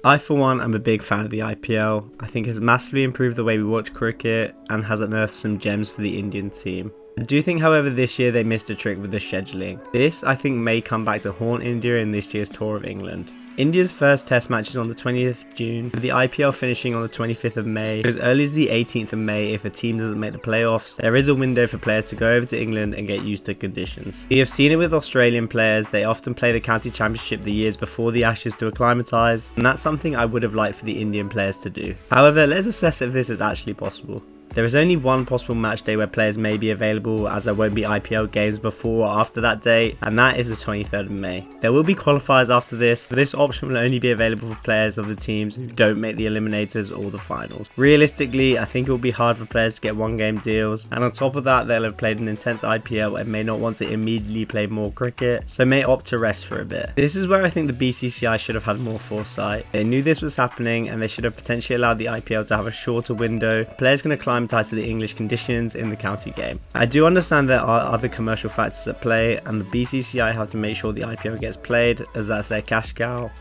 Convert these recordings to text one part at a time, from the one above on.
I for one am a big fan of the IPL. I think it's massively improved the way we watch cricket and has unearthed some gems for the Indian team. I do think however this year they missed a trick with the scheduling. This I think may come back to haunt India in this year's tour of England. India's first test match is on the 20th of June, with the IPL finishing on the 25th of May. As early as the 18th of May if a team doesn't make the playoffs, there is a window for players to go over to England and get used to conditions. We have seen it with Australian players, they often play the county championship the years before the Ashes to acclimatise, and that's something I would have liked for the Indian players to do. However, let's assess if this is actually possible. There is only one possible match day where players may be available, as there won't be IPL games before or after that date, and that is the 23rd of May. There will be qualifiers after this, but this option will only be available for players of the teams who don't make the eliminators or the finals. Realistically, I think it will be hard for players to get one game deals, and on top of that they'll have played an intense IPL and may not want to immediately play more cricket, so may opt to rest for a bit. This is where I think the BCCI should have had more foresight. They knew this was happening and they should have potentially allowed the IPL to have a shorter window. Players can acclimatise to the English conditions in the county game. I do understand there are other commercial factors at play and the BCCI have to make sure the IPL gets played as that's their cash cow,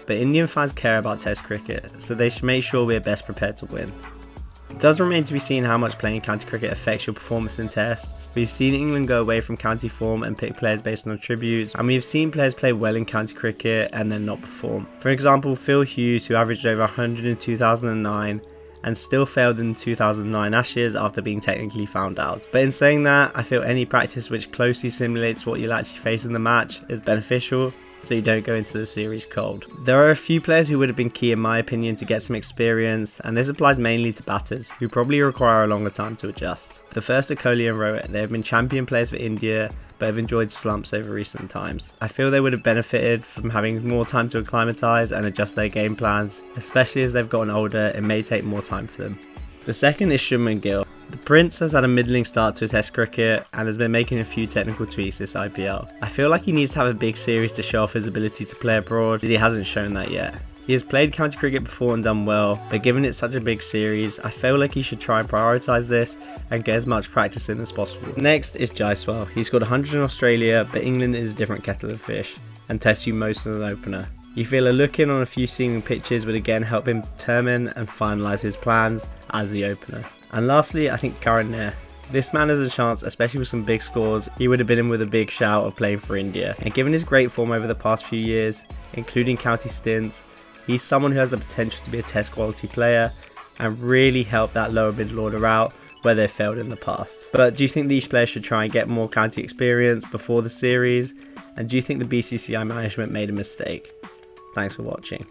but Indian fans care about test cricket, so they should make sure we're best prepared to win. It does remain to be seen how much playing county cricket affects your performance in tests. We've seen England go away from county form and pick players based on attributes, and we've seen players play well in county cricket and then not perform. For example, Phil Hughes, who averaged over 100 in 2009 and still failed in the 2009 Ashes after being technically found out. But in saying that, I feel any practice which closely simulates what you'll actually face in the match is beneficial, so you don't go into the series cold. There are a few players who would have been key in my opinion to get some experience, and this applies mainly to batters, who probably require a longer time to adjust. The first are Kohli and Rohit. They have been champion players for India, but have enjoyed slumps over recent times. I feel they would have benefited from having more time to acclimatise and adjust their game plans, especially as they've gotten older, it may take more time for them. The second is Shubman Gill. The Prince has had a middling start to test cricket and has been making a few technical tweaks this IPL. I feel like he needs to have a big series to show off his ability to play abroad, as he hasn't shown that yet. He has played county cricket before and done well, but given it's such a big series, I feel like he should try and prioritise this and get as much practice in as possible. Next is Jaiswal. He scored 100 in Australia, but England is a different kettle of fish and tests you most as an opener. You feel a look in on a few seaming pitches would again help him determine and finalise his plans as the opener. And lastly, I think Karan Nair. This man has a chance, especially with some big scores. He would have been in with a big shout of playing for India. And given his great form over the past few years, including county stints, he's someone who has the potential to be a test quality player and really help that lower middle order out where they've failed in the past. But do you think these players should try and get more county experience before the series? And do you think the BCCI management made a mistake? Thanks for watching.